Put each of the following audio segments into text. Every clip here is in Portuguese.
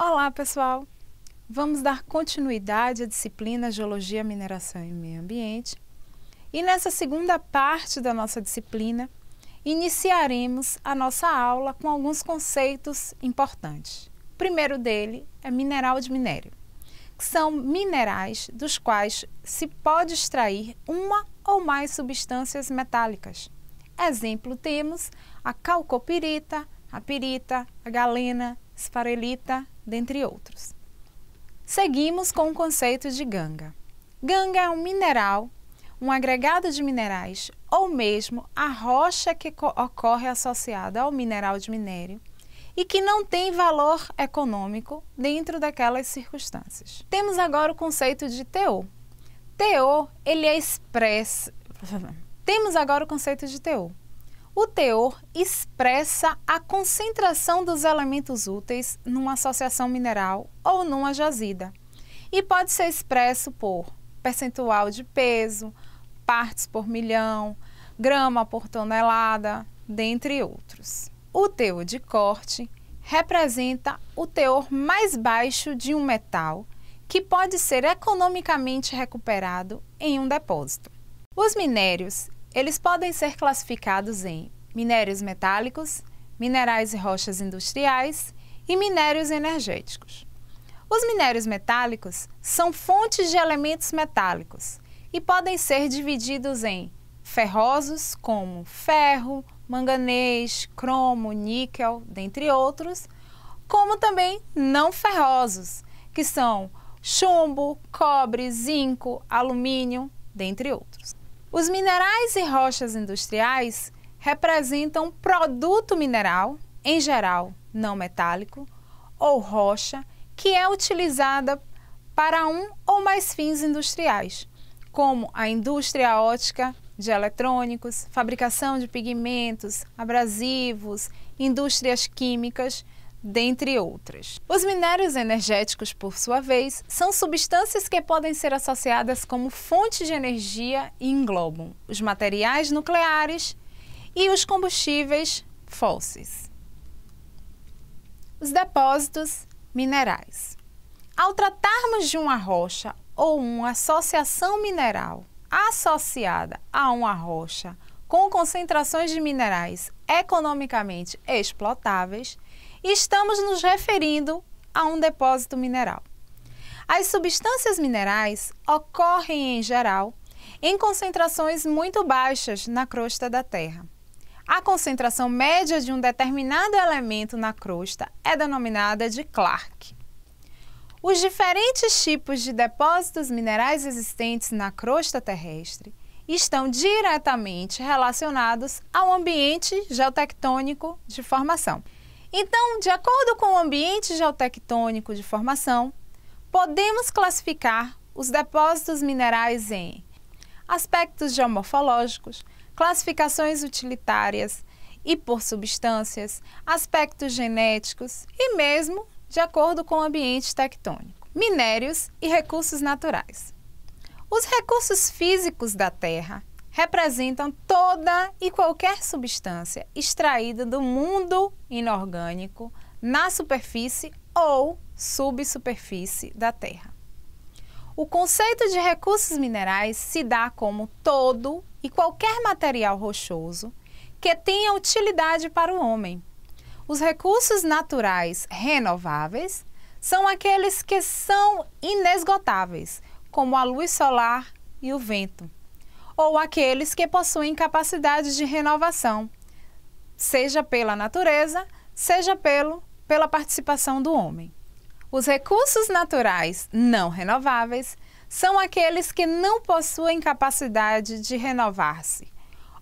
Olá, pessoal! Vamos dar continuidade à disciplina Geologia, Mineração e Meio Ambiente. E nessa segunda parte da nossa disciplina, iniciaremos a nossa aula com alguns conceitos importantes. O primeiro dele é mineral de minério, que são minerais dos quais se pode extrair uma ou mais substâncias metálicas. Exemplo, temos a calcopirita, a pirita, a galena, esfarelita, dentre outros. Seguimos com o conceito de ganga. Ganga é um mineral, um agregado de minerais ou mesmo a rocha que ocorre associada ao mineral de minério e que não tem valor econômico dentro daquelas circunstâncias. Temos agora o conceito de teor. Temos agora o conceito de teor. O teor expressa a concentração dos elementos úteis numa associação mineral ou numa jazida e pode ser expresso por percentual de peso, partes por milhão, grama por tonelada, dentre outros. O teor de corte representa o teor mais baixo de um metal que pode ser economicamente recuperado em um depósito. Os minérios eles podem ser classificados em minérios metálicos, minerais e rochas industriais e minérios energéticos. Os minérios metálicos são fontes de elementos metálicos e podem ser divididos em ferrosos, como ferro, manganês, cromo, níquel, dentre outros, como também não ferrosos, que são chumbo, cobre, zinco, alumínio, dentre outros. Os minerais e rochas industriais representam produto mineral, em geral não metálico, ou rocha, que é utilizada para um ou mais fins industriais, como a indústria ótica de eletrônicos, fabricação de pigmentos, abrasivos, indústrias químicas, dentre outras. Os minérios energéticos, por sua vez, são substâncias que podem ser associadas como fonte de energia e englobam os materiais nucleares e os combustíveis fósseis. Os depósitos minerais. Ao tratarmos de uma rocha ou uma associação mineral associada a uma rocha com concentrações de minerais economicamente explotáveis, estamos nos referindo a um depósito mineral. As substâncias minerais ocorrem, em geral, em concentrações muito baixas na crosta da Terra. A concentração média de um determinado elemento na crosta é denominada de Clark. Os diferentes tipos de depósitos minerais existentes na crosta terrestre estão diretamente relacionados ao ambiente geotectônico de formação. Então, de acordo com o ambiente geotectônico de formação, podemos classificar os depósitos minerais em aspectos geomorfológicos, classificações utilitárias e por substâncias, aspectos genéticos e mesmo de acordo com o ambiente tectônico. Minérios e recursos naturais. Os recursos físicos da Terra representam toda e qualquer substância extraída do mundo inorgânico na superfície ou subsuperfície da Terra. O conceito de recursos minerais se dá como todo e qualquer material rochoso que tenha utilidade para o homem. Os recursos naturais renováveis são aqueles que são inesgotáveis, como a luz solar e o vento, ou aqueles que possuem capacidade de renovação, seja pela natureza, seja pela participação do homem. Os recursos naturais não renováveis são aqueles que não possuem capacidade de renovar-se,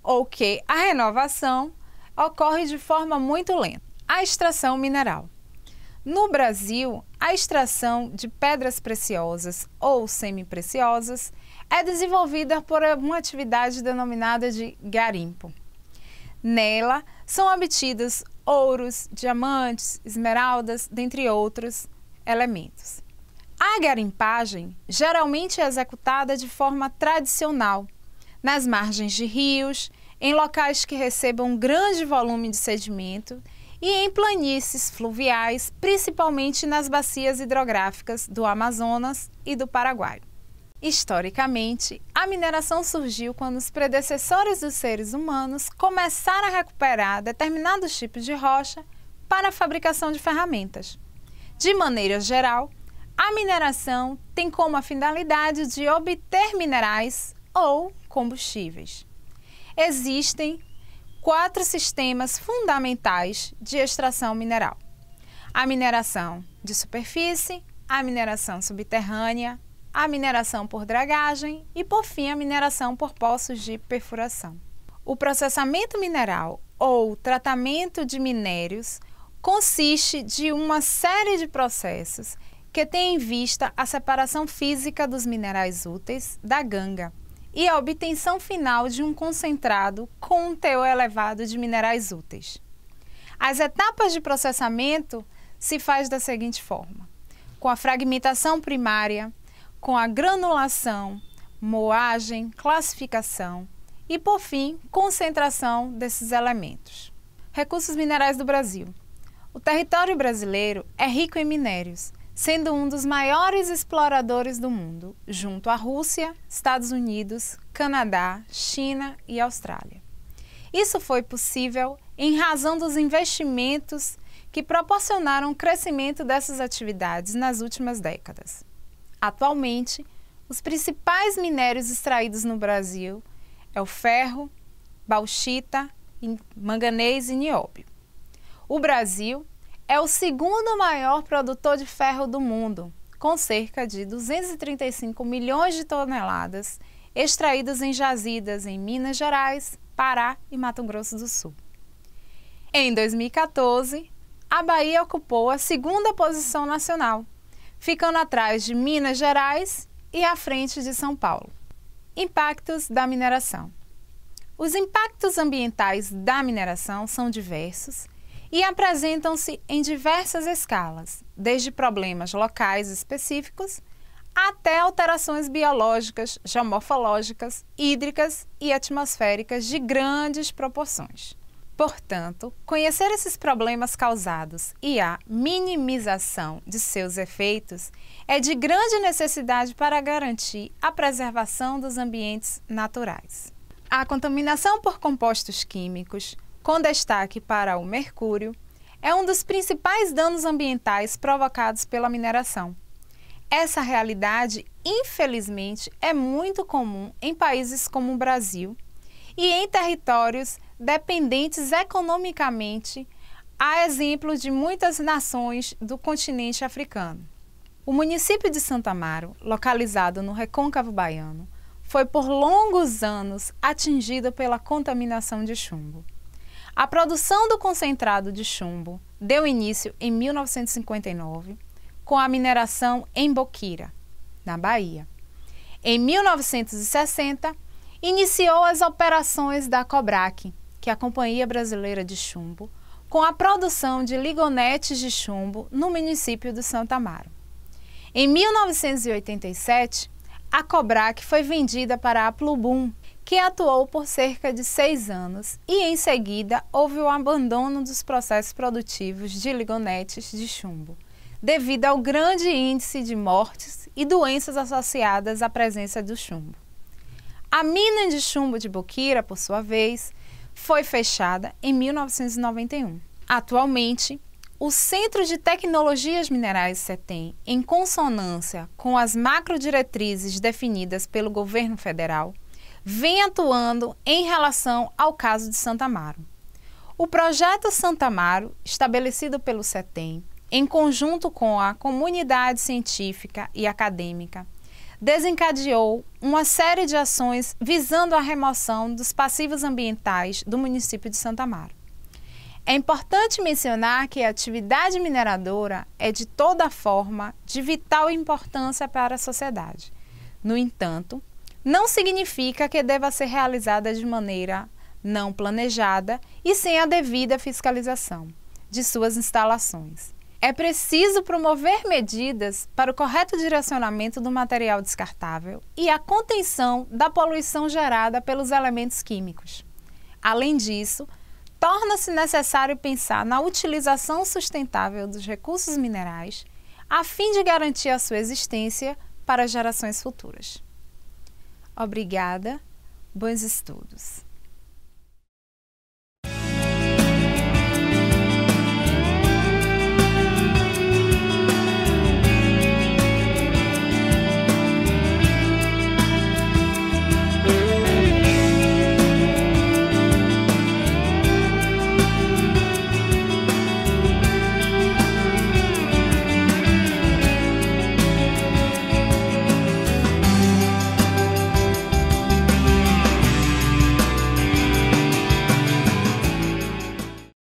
ou que a renovação ocorre de forma muito lenta. A extração mineral. No Brasil, a extração de pedras preciosas ou semipreciosas é desenvolvida por uma atividade denominada de garimpo. Nela são obtidos ouros, diamantes, esmeraldas, dentre outros elementos. A garimpagem geralmente é executada de forma tradicional, nas margens de rios, em locais que recebam um grande volume de sedimento e em planícies fluviais, principalmente nas bacias hidrográficas do Amazonas e do Paraguai. Historicamente, a mineração surgiu quando os predecessores dos seres humanos começaram a recuperar determinados tipos de rocha para a fabricação de ferramentas. De maneira geral, a mineração tem como a finalidade de obter minerais ou combustíveis. Existem 4 sistemas fundamentais de extração mineral: a mineração de superfície, a mineração subterrânea, a mineração por dragagem e, por fim, a mineração por poços de perfuração. O processamento mineral ou tratamento de minérios consiste de uma série de processos que tem em vista a separação física dos minerais úteis da ganga e a obtenção final de um concentrado com um teor elevado de minerais úteis. As etapas de processamento se faz da seguinte forma: com a fragmentação primária, com a granulação, moagem, classificação e, por fim, concentração desses elementos. Recursos minerais do Brasil. O território brasileiro é rico em minérios, sendo um dos maiores exploradores do mundo, junto à Rússia, Estados Unidos, Canadá, China e Austrália. Isso foi possível em razão dos investimentos que proporcionaram o crescimento dessas atividades nas últimas décadas. Atualmente, os principais minérios extraídos no Brasil é o ferro, bauxita, manganês e nióbio. O Brasil é o segundo maior produtor de ferro do mundo, com cerca de 235 milhões de toneladas extraídas em jazidas em Minas Gerais, Pará e Mato Grosso do Sul. Em 2014, a Bahia ocupou a 2ª posição nacional, ficando atrás de Minas Gerais e à frente de São Paulo. Impactos da mineração. Os impactos ambientais da mineração são diversos e apresentam-se em diversas escalas, desde problemas locais específicos até alterações biológicas, geomorfológicas, hídricas e atmosféricas de grandes proporções. Portanto, conhecer esses problemas causados e a minimização de seus efeitos é de grande necessidade para garantir a preservação dos ambientes naturais. A contaminação por compostos químicos, com destaque para o mercúrio, é um dos principais danos ambientais provocados pela mineração. Essa realidade, infelizmente, é muito comum em países como o Brasil e em territórios dependentes economicamente, a exemplo de muitas nações do continente africano. O município de Santa Amaro, localizado no Recôncavo Baiano, foi por longos anos atingido pela contaminação de chumbo. A produção do concentrado de chumbo deu início em 1959, com a mineração em Boquira, na Bahia. Em 1960, iniciou as operações da Cobrac, que é a Companhia Brasileira de Chumbo, com a produção de ligonetes de chumbo no município de Santa Amaro. Em 1987, a Cobrac foi vendida para a Plubum, que atuou por cerca de 6 anos, e em seguida houve o abandono dos processos produtivos de ligonetes de chumbo, devido ao grande índice de mortes e doenças associadas à presença do chumbo. A mina de chumbo de Boquira, por sua vez, foi fechada em 1991. Atualmente, o Centro de Tecnologias Minerais CETEM, em consonância com as macrodiretrizes definidas pelo governo federal, vem atuando em relação ao caso de Santa Amaro. O projeto Santa Amaro, estabelecido pelo CETEM, em conjunto com a comunidade científica e acadêmica, desencadeou uma série de ações visando a remoção dos passivos ambientais do município de Santa Amaro. É importante mencionar que a atividade mineradora é, de toda forma, de vital importância para a sociedade. No entanto, não significa que deva ser realizada de maneira não planejada e sem a devida fiscalização de suas instalações. É preciso promover medidas para o correto direcionamento do material descartável e a contenção da poluição gerada pelos elementos químicos. Além disso, torna-se necessário pensar na utilização sustentável dos recursos minerais, a fim de garantir a sua existência para gerações futuras. Obrigada, bons estudos!